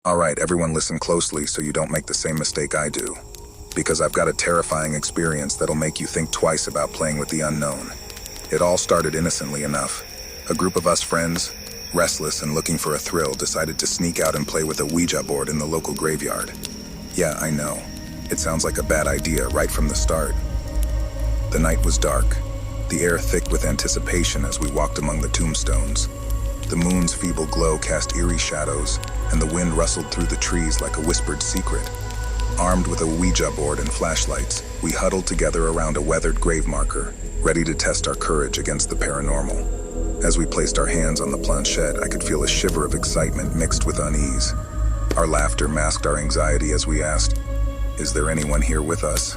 Alright, everyone listen closely so you don't make the same mistake I do. Because I've got a terrifying experience that'll make you think twice about playing with the unknown. It all started innocently enough. A group of us friends, restless and looking for a thrill, decided to sneak out and play with a Ouija board in the local graveyard. Yeah, I know. It sounds like a bad idea right from the start. The night was dark, the air thick with anticipation as we walked among the tombstones. The moon's feeble glow cast eerie shadows, and the wind rustled through the trees like a whispered secret. Armed with a Ouija board and flashlights, we huddled together around a weathered grave marker, ready to test our courage against the paranormal. As we placed our hands on the planchette, I could feel a shiver of excitement mixed with unease. Our laughter masked our anxiety as we asked, "Is there anyone here with us?"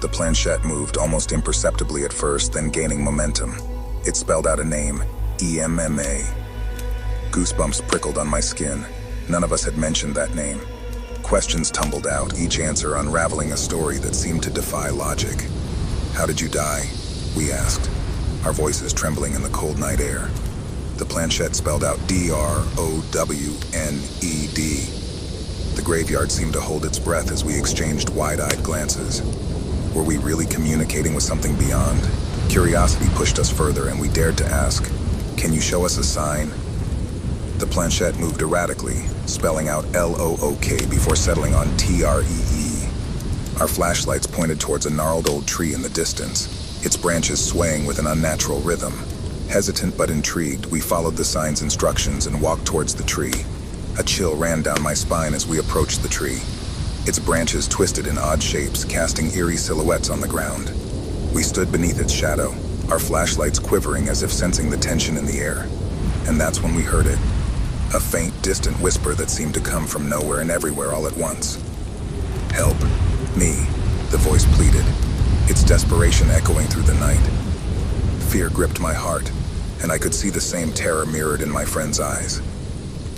The planchette moved almost imperceptibly at first, then gaining momentum. It spelled out a name, EMMA. Goosebumps prickled on my skin. None of us had mentioned that name. Questions tumbled out, each answer unraveling a story that seemed to defy logic. "How did you die?" we asked, our voices trembling in the cold night air. The planchette spelled out DROWNED. The graveyard seemed to hold its breath as we exchanged wide-eyed glances. Were we really communicating with something beyond? Curiosity pushed us further, and we dared to ask, "Can you show us a sign?" The planchette moved erratically, spelling out LOOK before settling on TREE. Our flashlights pointed towards a gnarled old tree in the distance, its branches swaying with an unnatural rhythm. Hesitant but intrigued, we followed the sign's instructions and walked towards the tree. A chill ran down my spine as we approached the tree. Its branches twisted in odd shapes, casting eerie silhouettes on the ground. We stood beneath its shadow, our flashlights quivering as if sensing the tension in the air. And that's when we heard it. A faint, distant whisper that seemed to come from nowhere and everywhere all at once. "Help. Me," the voice pleaded, its desperation echoing through the night. Fear gripped my heart, and I could see the same terror mirrored in my friend's eyes.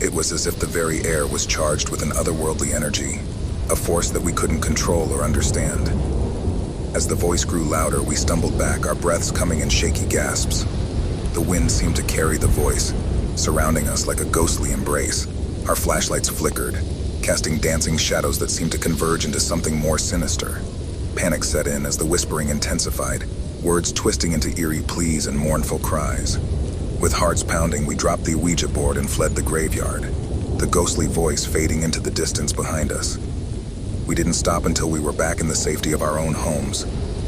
It was as if the very air was charged with an otherworldly energy, a force that we couldn't control or understand. As the voice grew louder, we stumbled back, our breaths coming in shaky gasps. The wind seemed to carry the voice, surrounding us like a ghostly embrace. Our flashlights flickered, casting dancing shadows that seemed to converge into something more sinister. Panic set in as the whispering intensified, words twisting into eerie pleas and mournful cries. With hearts pounding, we dropped the Ouija board and fled the graveyard, the ghostly voice fading into the distance behind us. We didn't stop until we were back in the safety of our own homes,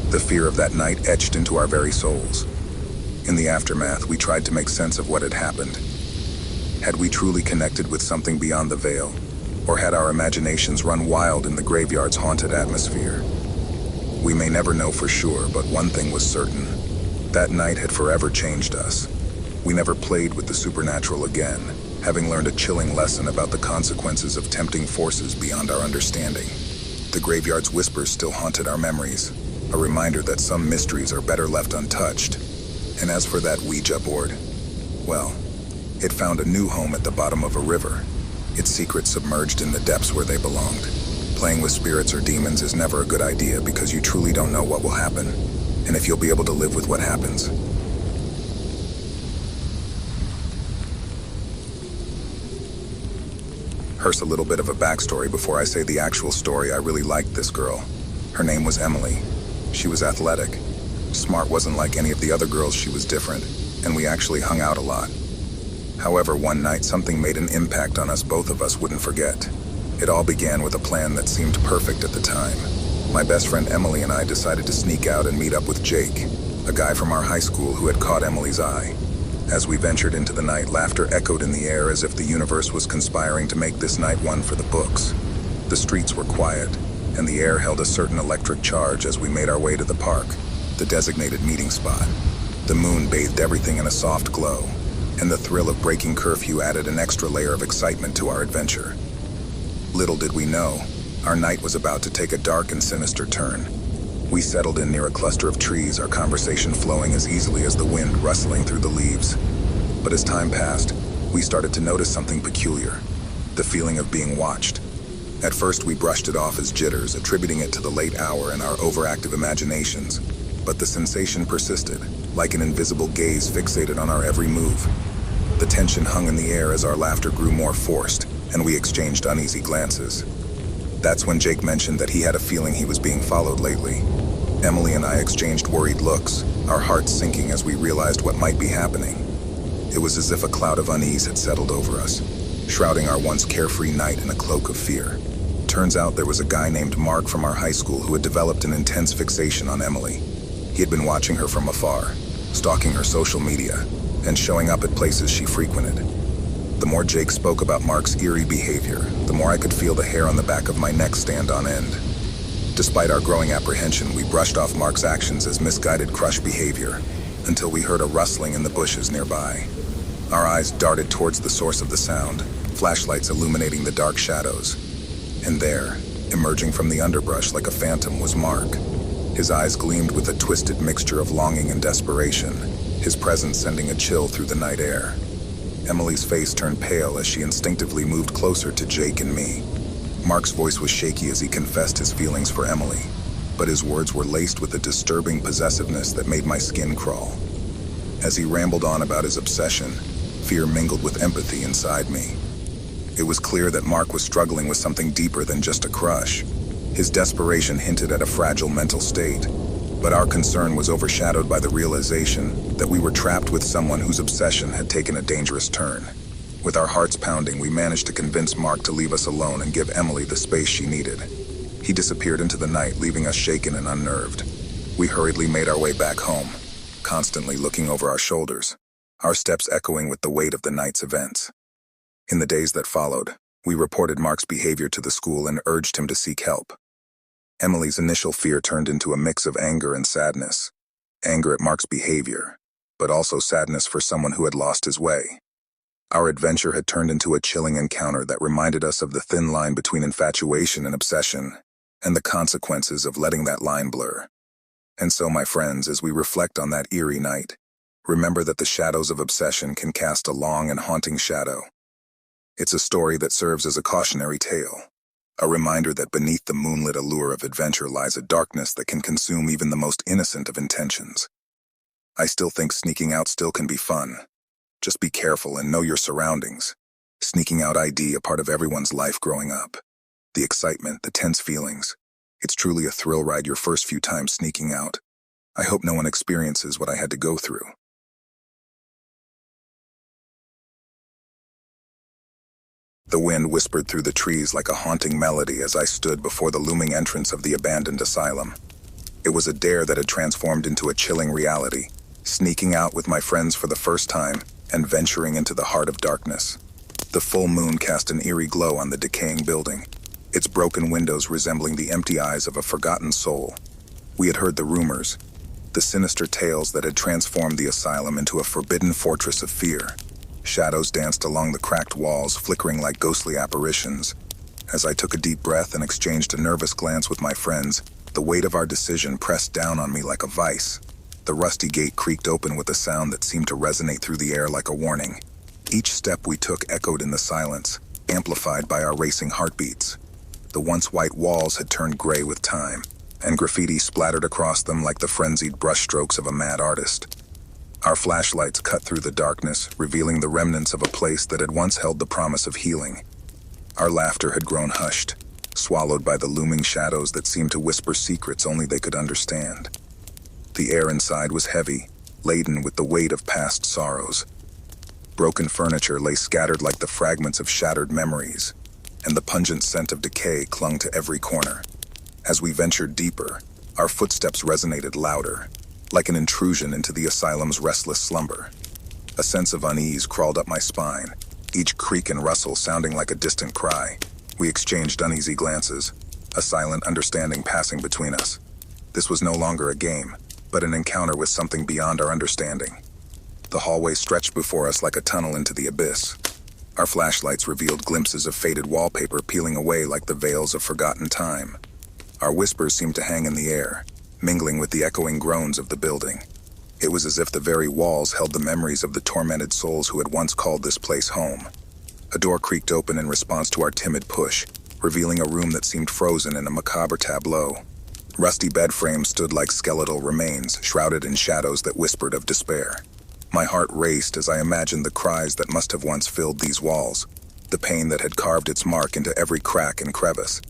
the fear of that night etched into our very souls. In the aftermath, we tried to make sense of what had happened. Had we truly connected with something beyond the veil, or had our imaginations run wild in the graveyard's haunted atmosphere? We may never know for sure, but one thing was certain. That night had forever changed us. We never played with the supernatural again, having learned a chilling lesson about the consequences of tempting forces beyond our understanding. The graveyard's whispers still haunted our memories, a reminder that some mysteries are better left untouched. And as for that Ouija board, well, it found a new home at the bottom of a river, its secrets submerged in the depths where they belonged. Playing with spirits or demons is never a good idea because you truly don't know what will happen, and if you'll be able to live with what happens. Here's a little bit of a backstory before I say the actual story. I really liked this girl. Her name was Emily. She was athletic. Smart wasn't like any of the other girls, she was different, and we actually hung out a lot. However, one night something made an impact on us both of us wouldn't forget. It all began with a plan that seemed perfect at the time. My best friend Emily and I decided to sneak out and meet up with Jake, a guy from our high school who had caught Emily's eye. As we ventured into the night, laughter echoed in the air as if the universe was conspiring to make this night one for the books. The streets were quiet, and the air held a certain electric charge as we made our way to the park, the designated meeting spot. The moon bathed everything in a soft glow, and the thrill of breaking curfew added an extra layer of excitement to our adventure. Little did we know, our night was about to take a dark and sinister turn. We settled in near a cluster of trees, our conversation flowing as easily as the wind rustling through the leaves. But as time passed, we started to notice something peculiar, the feeling of being watched. At first we brushed it off as jitters, attributing it to the late hour and our overactive imaginations. But the sensation persisted, like an invisible gaze fixated on our every move. The tension hung in the air as our laughter grew more forced, and we exchanged uneasy glances. That's when Jake mentioned that he had a feeling he was being followed lately. Emily and I exchanged worried looks, our hearts sinking as we realized what might be happening. It was as if a cloud of unease had settled over us, shrouding our once carefree night in a cloak of fear. Turns out there was a guy named Mark from our high school who had developed an intense fixation on Emily. He had been watching her from afar, stalking her social media, and showing up at places she frequented. The more Jake spoke about Mark's eerie behavior, the more I could feel the hair on the back of my neck stand on end. Despite our growing apprehension, we brushed off Mark's actions as misguided crush behavior, until we heard a rustling in the bushes nearby. Our eyes darted towards the source of the sound, flashlights illuminating the dark shadows. And there, emerging from the underbrush like a phantom, was Mark. His eyes gleamed with a twisted mixture of longing and desperation, his presence sending a chill through the night air. Emily's face turned pale as she instinctively moved closer to Jake and me. Mark's voice was shaky as he confessed his feelings for Emily, but his words were laced with a disturbing possessiveness that made my skin crawl. As he rambled on about his obsession, fear mingled with empathy inside me. It was clear that Mark was struggling with something deeper than just a crush. His desperation hinted at a fragile mental state, but our concern was overshadowed by the realization that we were trapped with someone whose obsession had taken a dangerous turn. With our hearts pounding, we managed to convince Mark to leave us alone and give Emily the space she needed. He disappeared into the night, leaving us shaken and unnerved. We hurriedly made our way back home, constantly looking over our shoulders, our steps echoing with the weight of the night's events. In the days that followed, we reported Mark's behavior to the school and urged him to seek help. Emily's initial fear turned into a mix of anger and sadness. Anger at Mark's behavior, but also sadness for someone who had lost his way. Our adventure had turned into a chilling encounter that reminded us of the thin line between infatuation and obsession, and the consequences of letting that line blur. And so, my friends, as we reflect on that eerie night, remember that the shadows of obsession can cast a long and haunting shadow. It's a story that serves as a cautionary tale, a reminder that beneath the moonlit allure of adventure lies a darkness that can consume even the most innocent of intentions. I still think sneaking out still can be fun. Just be careful and know your surroundings. Sneaking out ID a part of everyone's life growing up. The excitement, the tense feelings. It's truly a thrill ride your first few times sneaking out. I hope no one experiences what I had to go through. The wind whispered through the trees like a haunting melody as I stood before the looming entrance of the abandoned asylum. It was a dare that had transformed into a chilling reality, sneaking out with my friends for the first time and venturing into the heart of darkness. The full moon cast an eerie glow on the decaying building, its broken windows resembling the empty eyes of a forgotten soul. We had heard the rumors, the sinister tales that had transformed the asylum into a forbidden fortress of fear. Shadows danced along the cracked walls, flickering like ghostly apparitions. As I took a deep breath and exchanged a nervous glance with my friends, the weight of our decision pressed down on me like a vice. The rusty gate creaked open with a sound that seemed to resonate through the air like a warning. Each step we took echoed in the silence, amplified by our racing heartbeats. The once white walls had turned gray with time, and graffiti splattered across them like the frenzied brushstrokes of a mad artist. Our flashlights cut through the darkness, revealing the remnants of a place that had once held the promise of healing. Our laughter had grown hushed, swallowed by the looming shadows that seemed to whisper secrets only they could understand. The air inside was heavy, laden with the weight of past sorrows. Broken furniture lay scattered like the fragments of shattered memories, and the pungent scent of decay clung to every corner. As we ventured deeper, our footsteps resonated louder, like an intrusion into the asylum's restless slumber. A sense of unease crawled up my spine, each creak and rustle sounding like a distant cry. We exchanged uneasy glances, a silent understanding passing between us. This was no longer a game, but an encounter with something beyond our understanding. The hallway stretched before us like a tunnel into the abyss. Our flashlights revealed glimpses of faded wallpaper peeling away like the veils of forgotten time. Our whispers seemed to hang in the air, mingling with the echoing groans of the building. It was as if the very walls held the memories of the tormented souls who had once called this place home. A door creaked open in response to our timid push, revealing a room that seemed frozen in a macabre tableau. Rusty bed frames stood like skeletal remains, shrouded in shadows that whispered of despair. My heart raced as I imagined the cries that must have once filled these walls. the pain that had carved its mark into every crack and crevice.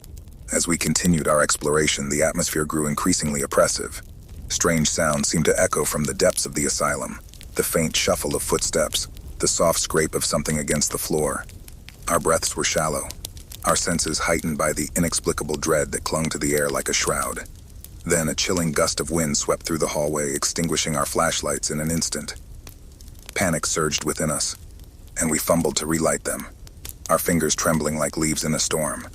As we continued our exploration, the atmosphere grew increasingly oppressive. Strange sounds seemed to echo from the depths of the asylum, the faint shuffle of footsteps, the soft scrape of something against the floor. Our breaths were shallow, our senses heightened by the inexplicable dread that clung to the air like a shroud. Then a chilling gust of wind swept through the hallway, extinguishing our flashlights in an instant. Panic surged within us, and we fumbled to relight them, our fingers trembling like leaves in a storm.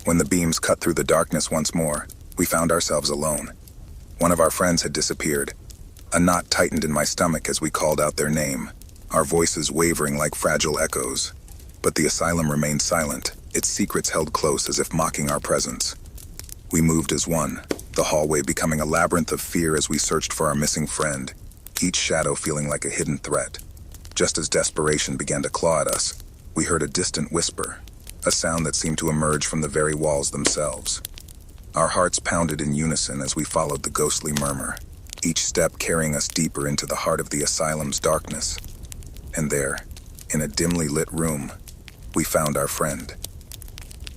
When the beams cut through the darkness once more, we found ourselves alone. One of our friends had disappeared. A knot tightened in my stomach as we called out their name, our voices wavering like fragile echoes. But the asylum remained silent, its secrets held close as if mocking our presence. We moved as one, the hallway becoming a labyrinth of fear as we searched for our missing friend, each shadow feeling like a hidden threat. Just as desperation began to claw at us, we heard a distant whisper, a sound that seemed to emerge from the very walls themselves. Our hearts pounded in unison as we followed the ghostly murmur, each step carrying us deeper into the heart of the asylum's darkness. And there, in a dimly lit room, we found our friend.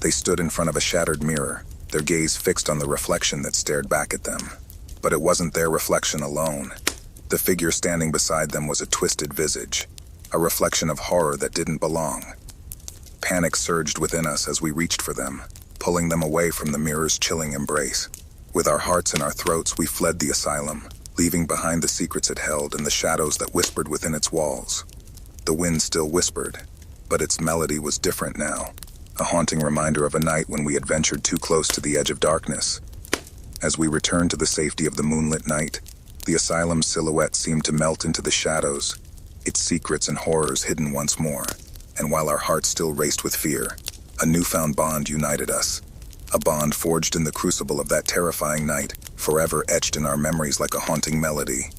They stood in front of a shattered mirror, their gaze fixed on the reflection that stared back at them. But it wasn't their reflection alone. The figure standing beside them was a twisted visage, a reflection of horror that didn't belong. Panic surged within us as we reached for them, pulling them away from the mirror's chilling embrace. With our hearts in our throats, we fled the asylum, leaving behind the secrets it held and the shadows that whispered within its walls. The wind still whispered, but its melody was different now, a haunting reminder of a night when we had ventured too close to the edge of darkness. As we returned to the safety of the moonlit night, the asylum's silhouette seemed to melt into the shadows, its secrets and horrors hidden once more. And while our hearts still raced with fear, a newfound bond united us. A bond forged in the crucible of that terrifying night, forever etched in our memories like a haunting melody.